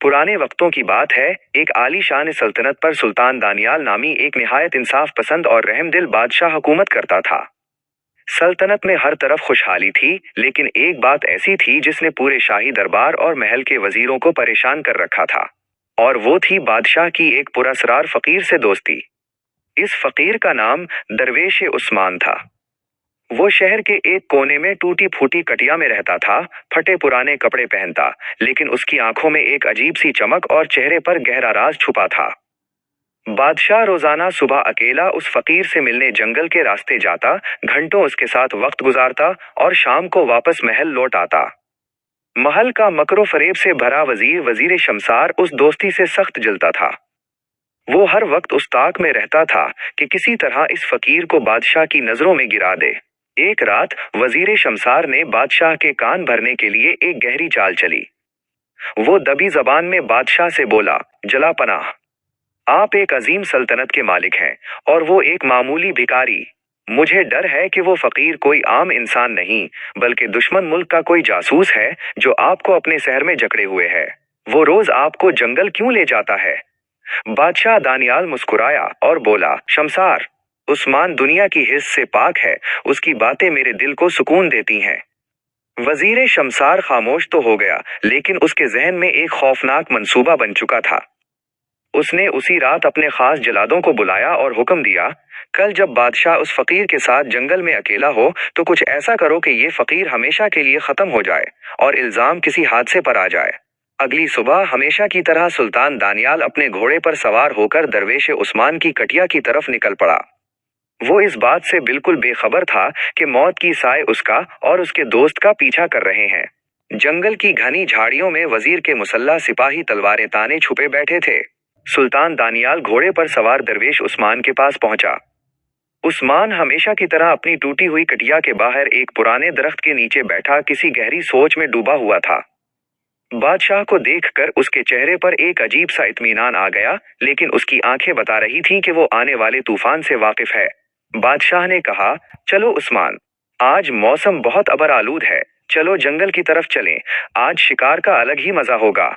पुराने वक्तों की बात है, एक आलीशान सल्तनत पर सुल्तान दानियाल नामी एक निहायत इंसाफ पसंद और रहमदिल बादशाह हुकूमत करता था। सल्तनत में हर तरफ खुशहाली थी, लेकिन एक बात ऐसी थी जिसने पूरे शाही दरबार और महल के वजीरों को परेशान कर रखा था, और वो थी बादशाह की एक पुरअसरार फकीर से दोस्ती। इस फकीर का नाम दरवेश उस्मान था। वो शहर के एक कोने में टूटी फूटी कटिया में रहता था, फटे पुराने कपड़े पहनता, लेकिन उसकी आंखों में एक अजीब सी चमक और चेहरे पर गहरा राज छुपा था। बादशाह रोजाना सुबह अकेला उस फकीर से मिलने जंगल के रास्ते जाता, घंटों उसके साथ वक्त गुजारता और शाम को वापस महल लौट आता। महल का मकरो फरेब से भरा वजीर शमसार उस दोस्ती से सख्त जलता था। वो हर वक्त उस ताक में रहता था कि किसी तरह इस फकीर को बादशाह की नजरों में गिरा दे। एक रात वजीर शमसार ने बादशाह के कान भरने के लिए एक गहरी चाल चली। वो दबी जबान में बादशाह से बोला, जला पनाह, आप एक अजीम सल्तनत के मालिक हैं और वो एक मामूली भिखारी। मुझे डर है कि वो फकीर कोई आम इंसान नहीं, बल्कि दुश्मन मुल्क का कोई जासूस है जो आपको अपने शहर में जकड़े हुए है। वो रोज आपको जंगल क्यों ले जाता है? बादशाह दानियाल मुस्कुराया और बोला, शमसार, उस्मान दुनिया की हिस्स से पाक है, उसकी बातें मेरे दिल को सुकून देती हैं। वजीर शमसार खामोश तो हो गया, लेकिन उसके जहन में एक खौफनाक मंसूबा बन चुका था। उसने उसी रात अपने खास जलादों को बुलाया और हुक्म दिया, कल जब बादशाह उस फकीर के साथ जंगल में अकेला हो तो कुछ ऐसा करो कि ये फकीर हमेशा के लिए खत्म हो जाए और इल्जाम किसी हादसे पर आ जाए। अगली सुबह हमेशा की तरह सुल्तान दानियाल अपने घोड़े पर सवार होकर दरवेश उस्मान की कटिया की तरफ निकल पड़ा। वो इस बात से बिल्कुल बेखबर था कि मौत की साए उसका और उसके दोस्त का पीछा कर रहे हैं। जंगल की घनी झाड़ियों में वजीर के मुसल्ला सिपाही तलवारें ताने छुपे बैठे थे। सुल्तान दानियाल घोड़े पर सवार दरवेश उस्मान के पास पहुंचा। उस्मान हमेशा की तरह अपनी टूटी हुई कटिया के बाहर एक पुराने दरख्त के नीचे बैठा किसी गहरी सोच में डूबा हुआ था। बादशाह को देखकर उसके चेहरे पर एक अजीब सा इत्मीनान आ गया, लेकिन उसकी आंखें बता रही थीं कि वो आने वाले तूफान से वाकिफ है। बादशाह ने कहा, चलो उस्मान, आज मौसम बहुत अबर आलूद है, चलो जंगल की तरफ चलें, आज शिकार का अलग ही मजा होगा।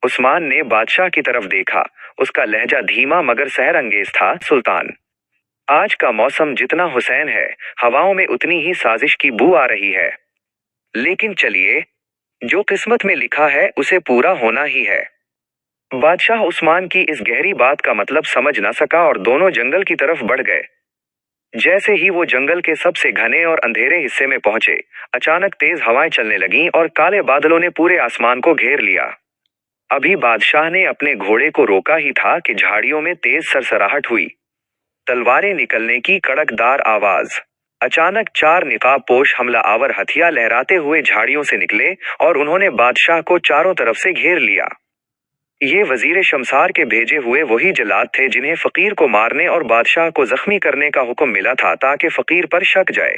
उस्मान ने बादशाह की तरफ देखा। उसका लहजा धीमा मगर सहर अंगेज था। सुल्तान, आज का मौसम जितना हुसैन है, हवाओं में उतनी ही साजिश की बू आ रही है। लेकिन चलिए, जो किस्मत में लिखा है उसे पूरा होना ही है। बादशाह उस्मान की इस गहरी बात का मतलब समझ न सका और दोनों जंगल की तरफ बढ़ गए। जैसे ही वो जंगल के सबसे घने और अंधेरे हिस्से में पहुंचे, अचानक तेज हवाएं चलने लगीं और काले बादलों ने पूरे आसमान को घेर लिया। अभी बादशाह ने अपने घोड़े को रोका ही था कि झाड़ियों में तेज सरसराहट हुई, तलवारें निकलने की कड़कदार आवाज। अचानक चार निकाब पोश हमला आवर हथियार लहराते हुए झाड़ियों से निकले और उन्होंने बादशाह को चारों तरफ से घेर लिया। ये वजीर शमसार के भेजे हुए वही जल्लाद थे जिन्हें फकीर को मारने और बादशाह को जख्मी करने का हुक्म मिला था ताकि फकीर पर शक जाए।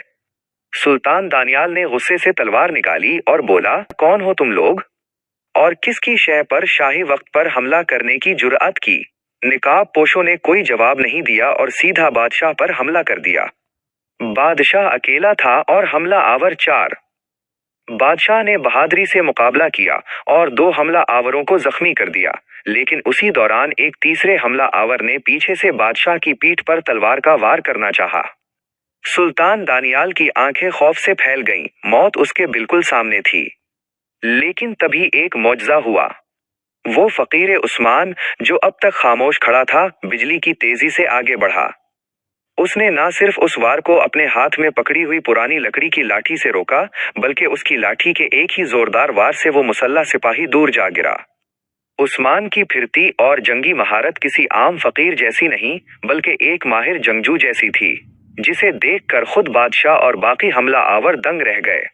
सुल्तान दानियाल ने गुस्से से तलवार निकाली और बोला, कौन हो तुम लोग और किसकी शह पर शाही वक्त पर हमला करने की जुर्अत की? निकाब पोशों ने कोई जवाब नहीं दिया और सीधा बादशाह पर हमला कर दिया। बादशाह अकेला था और हमला आवर चार। बादशाह ने बहादुरी से मुकाबला किया और दो हमला आवरों को जख्मी कर दिया, लेकिन उसी दौरान एक तीसरे हमला आवर ने पीछे से बादशाह की पीठ पर तलवार का वार करना चाहा। सुल्तान दानियाल की आंखें खौफ से फैल गईं, मौत उसके बिल्कुल सामने थी। लेकिन तभी एक मौजज़ा हुआ। वो फकीर उस्मान, जो अब तक खामोश खड़ा था, बिजली की तेजी से आगे बढ़ा। उसने ना सिर्फ उस वार को अपने हाथ में पकड़ी हुई पुरानी लकड़ी की लाठी से रोका, बल्कि उसकी लाठी के एक ही जोरदार वार से वो मुसल्ला सिपाही दूर जा गिरा। उस्मान की फिरती और जंगी महारत किसी आम फकीर जैसी नहीं, बल्कि एक माहिर जंगजू जैसी थी, जिसे देखकर खुद बादशाह और बाकी हमला आवर दंग रह गए।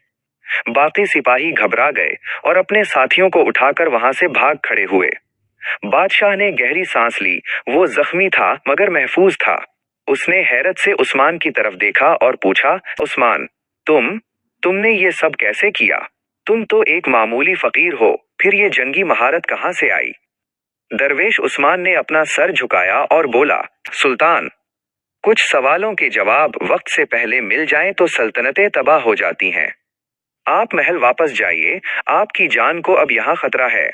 बाकी सिपाही घबरा गए और अपने साथियों को उठाकर वहां से भाग खड़े हुए। बादशाह ने गहरी सांस ली। वो जख्मी था मगर महफूज था। उसने हैरत से उस्मान की तरफ देखा और पूछा, उस्मान, तुमने ये सब कैसे किया? तुम तो एक मामूली फकीर हो, फिर ये जंगी महारत कहाँ से आई? दरवेश उस्मान ने अपना सर झुकाया और बोला, सुल्तान, कुछ सवालों के जवाब वक्त से पहले मिल जाएं तो सल्तनतें तबाह हो जाती हैं। आप महल वापस जाइए, आपकी जान को अब यहाँ खतरा है।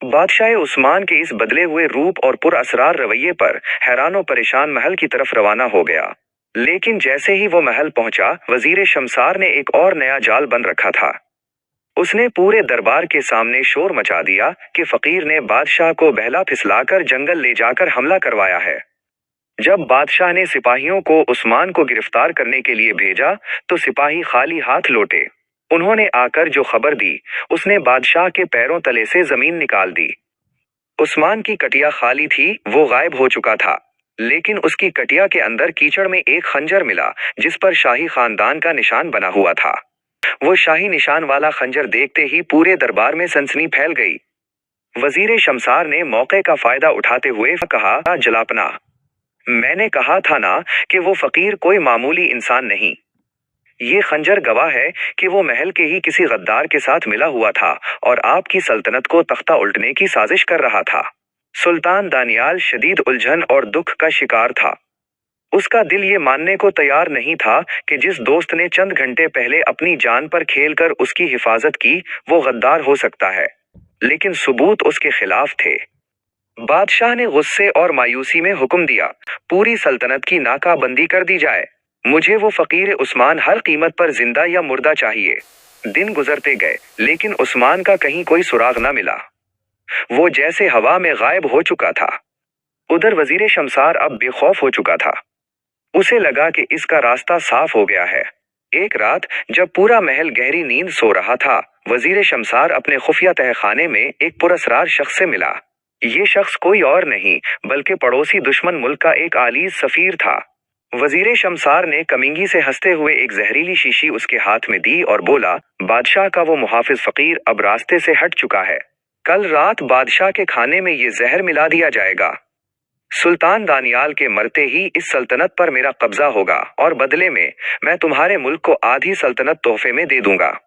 बादशाह उस्मान के इस बदले हुए रूप और पुरअसरार रवैये पर हैरान और परेशान महल की तरफ रवाना हो गया। लेकिन जैसे ही वो महल पहुंचा, वजीर शमसार ने एक और नया जाल बन रखा था। उसने पूरे दरबार के सामने शोर मचा दिया कि फकीर ने बादशाह को बहला फिसलाकर जंगल ले जाकर हमला करवाया है। जब बादशाह ने सिपाहियों को उस्मान को गिरफ्तार करने के लिए भेजा, तो सिपाही खाली हाथ लौटे। उन्होंने आकर जो खबर दी, उसने बादशाह के पैरों तले से जमीन निकाल दी। उस्मान की कटिया खाली थी, वो गायब हो चुका था। लेकिन उसकी कटिया के अंदर कीचड़ में एक खंजर मिला, जिस पर शाही खानदान का निशान बना हुआ था। वो शाही निशान वाला खंजर देखते ही पूरे दरबार में सनसनी फैल गई। वजीर शमसार ने मौके का फायदा उठाते हुए कहा, जलापना, मैंने कहा था ना कि वो फकीर कोई मामूली इंसान नहीं। ये खंजर गवाह है कि वो महल के ही किसी गद्दार के साथ मिला हुआ था और आपकी सल्तनत को तख्ता उल्टने की साजिश कर रहा था। सुल्तान दानियाल शदीद उलझन और दुख का शिकार था। उसका दिल ये मानने को तैयार नहीं था कि जिस दोस्त ने चंद घंटे पहले अपनी जान पर खेलकर उसकी हिफाजत की, वो गद्दार हो सकता है। लेकिन सबूत उसके खिलाफ थे। बादशाह ने गुस्से और मायूसी में हुक्म दिया, पूरी सल्तनत की नाकाबंदी कर दी जाए। मुझे वो फकीर उस्मान हर कीमत पर जिंदा या मुर्दा चाहिए। दिन गुजरते गए, लेकिन उस्मान का कहीं कोई सुराग न मिला। वो जैसे हवा में गायब हो चुका था। उधर वजीर शमसार अब बेखौफ हो चुका था। उसे लगा कि इसका रास्ता साफ हो गया है। एक रात जब पूरा महल गहरी नींद सो रहा था, वजीर शमसार अपने खुफिया तहखाने में एक पुरअसरार शख्स से मिला। ये शख्स कोई और नहीं बल्कि पड़ोसी दुश्मन मुल्क का एक आलीज सफीर था। वजीर शमसार ने कमिंगी से हंसते हुए एक जहरीली शीशी उसके हाथ में दी और बोला, बादशाह का वो मुहाफिज फकीर अब रास्ते से हट चुका है। कल रात बादशाह के खाने में ये जहर मिला दिया जाएगा। सुल्तान दानियाल के मरते ही इस सल्तनत पर मेरा कब्जा होगा और बदले में मैं तुम्हारे मुल्क को आधी सल्तनत तोहफे में दे दूंगा।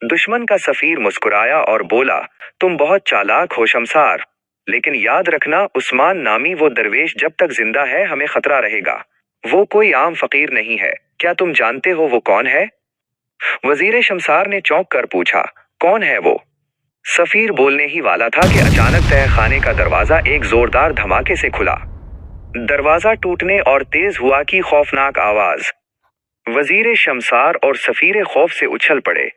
दुश्मन का सफीर मुस्कुराया और बोला, तुम बहुत चालाक हो शमसार, लेकिन याद रखना, उस्मान नामी वो दरवेश जब तक जिंदा है हमें खतरा रहेगा। वो कोई आम फकीर नहीं है। क्या तुम जानते हो वो कौन है? वजीर शमसार ने चौंक कर पूछा, कौन है वो? सफीर बोलने ही वाला था कि अचानक तहखाने का दरवाजा एक जोरदार धमाके से खुला। दरवाजा टूटने और तेज हुआ की खौफनाक आवाज। वजीर शमसार और सफीर खौफ से उछल पड़े।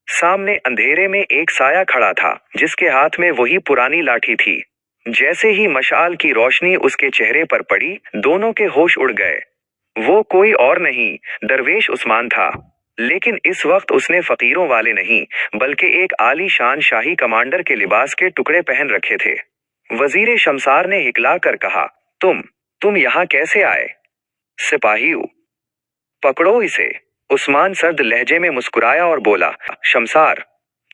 सामने अंधेरे में एक साया खड़ा था, जिसके हाथ में वही पुरानी लाठी थी। जैसे ही मशाल की रोशनी उसके चेहरे पर पड़ी, दोनों के होश उड़ गए। वो कोई और नहीं, दरवेश उस्मान था। लेकिन इस वक्त उसने फकीरों वाले नहीं बल्कि एक आली शान शाही कमांडर के लिबास के टुकड़े पहन रखे थे। वजीर शमसार ने हिकला कर कहा, तुम यहाँ कैसे आए? सिपाही, पकड़ो इसे। उस्मान सर्द लहजे में मुस्कुराया और बोला, शमसार,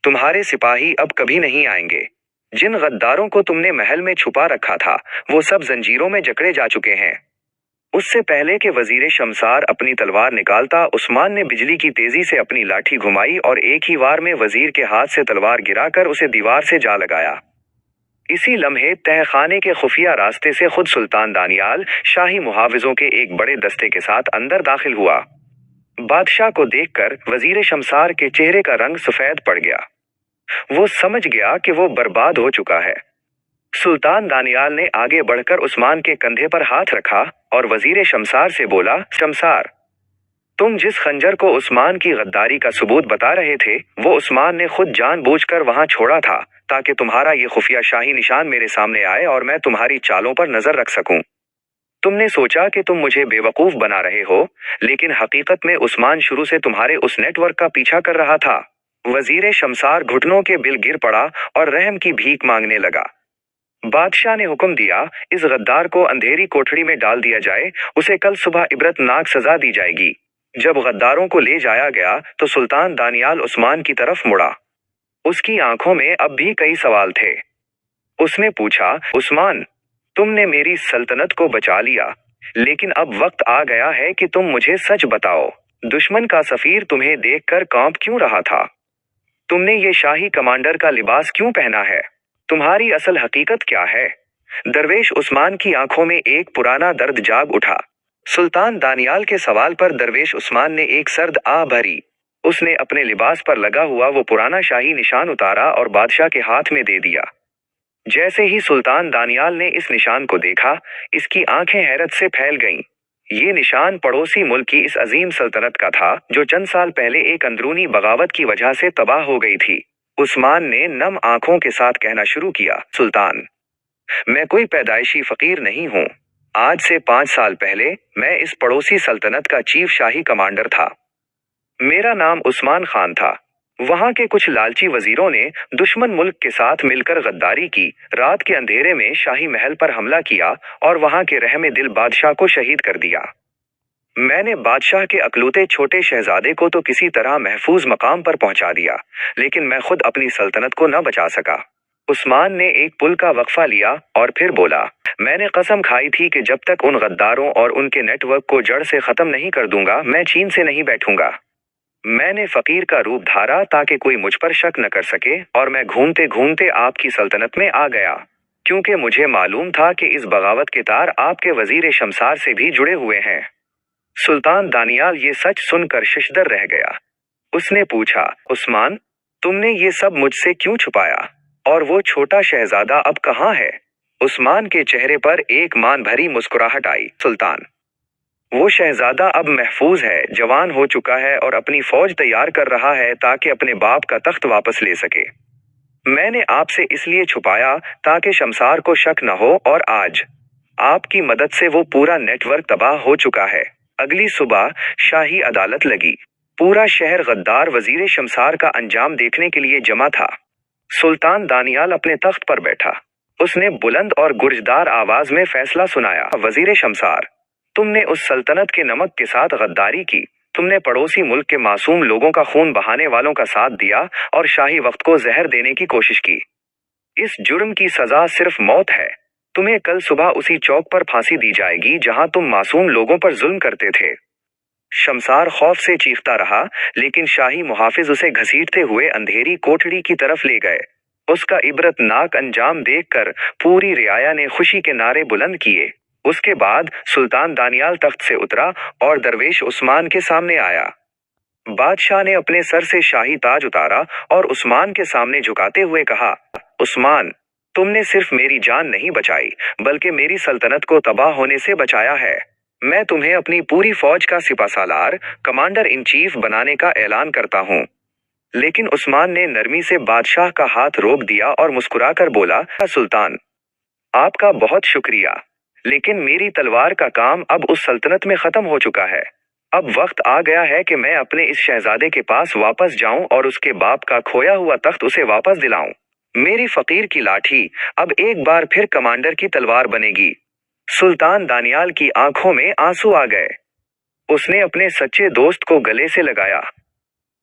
तुम्हारे सिपाही अब कभी नहीं आएंगे। जिन गद्दारों को तुमने महल में छुपा रखा था, वो सब जंजीरों में जकड़े जा चुके हैं। उससे पहले कि वजीर शमसार अपनी तलवार निकालता, उस्मान ने बिजली की तेजी से अपनी लाठी घुमाई और एक ही वार में वजीर के हाथ से तलवार गिराकर उसे दीवार से जा लगाया। इसी लम्हे तहखाने के खुफिया रास्ते से खुद सुल्तान दानियाल शाही मुहाविजों के एक बड़े दस्ते के साथ अंदर दाखिल हुआ। बादशाह को देखकर वजीर शमसार के चेहरे का रंग सफेद पड़ गया। वो समझ गया कि वो बर्बाद हो चुका है। सुल्तान दानियाल ने आगे बढ़कर उस्मान के कंधे पर हाथ रखा और वजीर शमसार से बोला, शमसार, तुम जिस खंजर को उस्मान की गद्दारी का सबूत बता रहे थे, वो उस्मान ने खुद जानबूझकर वहां छोड़ा था ताकि तुम्हारा ये खुफिया शाही निशान मेरे सामने आए और मैं तुम्हारी चालों पर नजर रख सकूं। तुमने सोचा कि तुम मुझे बेवकूफ बना रहे हो, लेकिन हकीकत में उस्मान शुरू से तुम्हारे उस नेटवर्क का पीछा कर रहा था। वजीर शमसार घुटनों के बिल गिर पड़ा और रहम की भीख मांगने लगा। बादशाह ने हुक्म दिया, इस गद्दार को अंधेरी कोठरी में डाल दिया जाए, उसे कल सुबह इबरतनाक सजा दी जाएगी। जब गद्दारों को ले जाया गया तो सुल्तान दानियाल उस्मान की तरफ मुड़ा। उसकी आंखों में अब भी कई सवाल थे। उसने पूछा, उस्मान, तुमने मेरी सल्तनत को बचा लिया, लेकिन अब वक्त आ गया है कि तुम मुझे सच बताओ, दुश्मन का सफीर तुम्हें देखकर कांप क्यों रहा था? तुमने ये शाही कमांडर का लिबास क्यों पहना है? तुम्हारी असल हकीकत क्या है? दरवेश उस्मान की आंखों में एक पुराना दर्द जाग उठा। सुल्तान दानियाल के सवाल पर दरवेश उस्मान ने एक सर्द आह भरी। उसने अपने लिबास पर लगा हुआ वो पुराना शाही निशान उतारा और बादशाह के हाथ में दे दिया। जैसे ही सुल्तान दानियाल ने इस निशान को देखा, इसकी आंखें हैरत से फैल गईं। ये निशान पड़ोसी मुल्क की इस अजीम सल्तनत का था जो चंद साल पहले एक अंदरूनी बगावत की वजह से तबाह हो गई थी। उस्मान ने नम आंखों के साथ कहना शुरू किया, सुल्तान, मैं कोई पैदाइशी फकीर नहीं हूँ। आज से 5 साल पहले मैं इस पड़ोसी सल्तनत का चीफ शाही कमांडर था। मेरा नाम उस्मान खान था। वहां के कुछ लालची वजीरों ने दुश्मन मुल्क के साथ मिलकर गद्दारी की, रात के अंधेरे में शाही महल पर हमला किया और वहां के रहमे दिल बादशाह को शहीद कर दिया। मैंने बादशाह के अकलूते छोटे शहजादे को तो किसी तरह महफूज मकाम पर पहुंचा दिया, लेकिन मैं खुद अपनी सल्तनत को न बचा सका। उस्मान ने एक पुल का वक्फा लिया और फिर बोला, मैंने कसम खाई थी कि जब तक उन गद्दारों और उनके नेटवर्क को जड़ से खत्म नहीं कर दूंगा, मैं चीन से नहीं बैठूंगा। मैंने फकीर का रूप धारा ताकि कोई मुझ पर शक न कर सके और मैं घूमते घूमते आपकी सल्तनत में आ गया, क्योंकि मुझे मालूम था कि इस बगावत के तार आपके वजीर शमसार से भी जुड़े हुए हैं। सुल्तान दानियाल ये सच सुनकर शिशदर रह गया। उसने पूछा, उस्मान, तुमने ये सब मुझसे क्यों छुपाया? और वो छोटा शहजादा अब कहाँ है? उस्मान के चेहरे पर एक मान भरी मुस्कुराहट आई। सुल्तान, वो शहजादा अब महफूज है, जवान हो चुका है और अपनी फौज तैयार कर रहा है ताकि अपने बाप का तख्त वापस ले सके। मैंने आपसे इसलिए छुपाया ताकि शमसार को शक न हो और आज आपकी मदद से वो पूरा नेटवर्क तबाह हो चुका है। अगली सुबह शाही अदालत लगी। पूरा शहर गद्दार वजीर शमसार का अंजाम देखने के लिए जमा था। सुल्तान दानियाल अपने तख्त पर बैठा। उसने बुलंद और गुर्जदार आवाज में फैसला सुनाया, वजीर शमसार, तुमने उस सल्तनत के नमक के साथ गद्दारी की। तुमने पड़ोसी मुल्क के मासूम लोगों का खून बहाने वालों का साथ दिया और शाही वक्त को जहर देने की कोशिश की। इस जुर्म की सजा सिर्फ मौत है। तुम्हें कल सुबह उसी चौक पर फांसी दी जाएगी जहां तुम मासूम लोगों पर जुल्म करते थे। शमसार खौफ से चीखता रहा, लेकिन शाही मुहाफिज उसे घसीटते हुए अंधेरी कोठड़ी की तरफ ले गए। उसका इबरतनाक अंजाम देखकर पूरी रियाया ने खुशी के नारे बुलंद किए। उसके बाद सुल्तान दानियाल तख्त से उतरा और दरवेश उस्मान के सामने आया। बादशाह ने अपने सर से शाही ताज उतारा और उस्मान के सामने झुकाते हुए कहा, उस्मान, तुमने सिर्फ मेरी जान नहीं बचाई बल्कि मेरी सल्तनत को तबाह होने से बचाया है। मैं तुम्हें अपनी पूरी फौज का सिपासालार, कमांडर इन चीफ बनाने का ऐलान करता हूँ। लेकिन उस्मान ने नरमी से बादशाह का हाथ रोक दिया और मुस्कुराकर बोला, सुल्तान, आपका बहुत शुक्रिया, लेकिन मेरी तलवार का काम अब उस सल्तनत में खत्म हो चुका है। अब वक्त आ गया है कि मैं अपने इस शहजादे के पास वापस जाऊं और उसके बाप का खोया हुआ तख्त उसे वापस दिलाऊं। मेरी फकीर की लाठी अब एक बार फिर कमांडर की तलवार बनेगी। सुल्तान दानियाल की आंखों में आंसू आ गए। उसने अपने सच्चे दोस्त को गले से लगाया।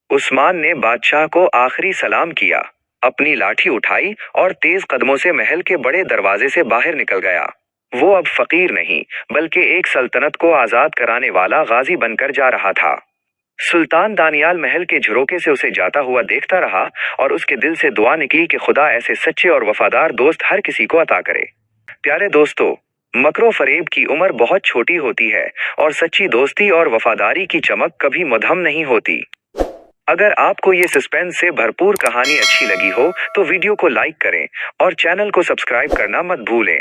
उस्मान ने बादशाह को आखिरी सलाम किया, अपनी लाठी उठाई और तेज कदमों से महल के बड़े दरवाजे से बाहर निकल गया। वो अब फकीर नहीं बल्कि एक सल्तनत को आजाद कराने वाला गाजी बनकर जा रहा था। सुल्तान दानियाल महल के झरोके से उसे जाता हुआ देखता रहा और उसके दिल से दुआ निकली कि खुदा ऐसे सच्चे और वफादार दोस्त हर किसी को अता करे। प्यारे दोस्तों, मकरो फरेब की उम्र बहुत छोटी होती है और सच्ची दोस्ती और वफादारी की चमक कभी मध्यम नहीं होती। अगर आपको ये सस्पेंस से भरपूर कहानी अच्छी लगी हो तो वीडियो को लाइक करें और चैनल को सब्सक्राइब करना मत भूलें।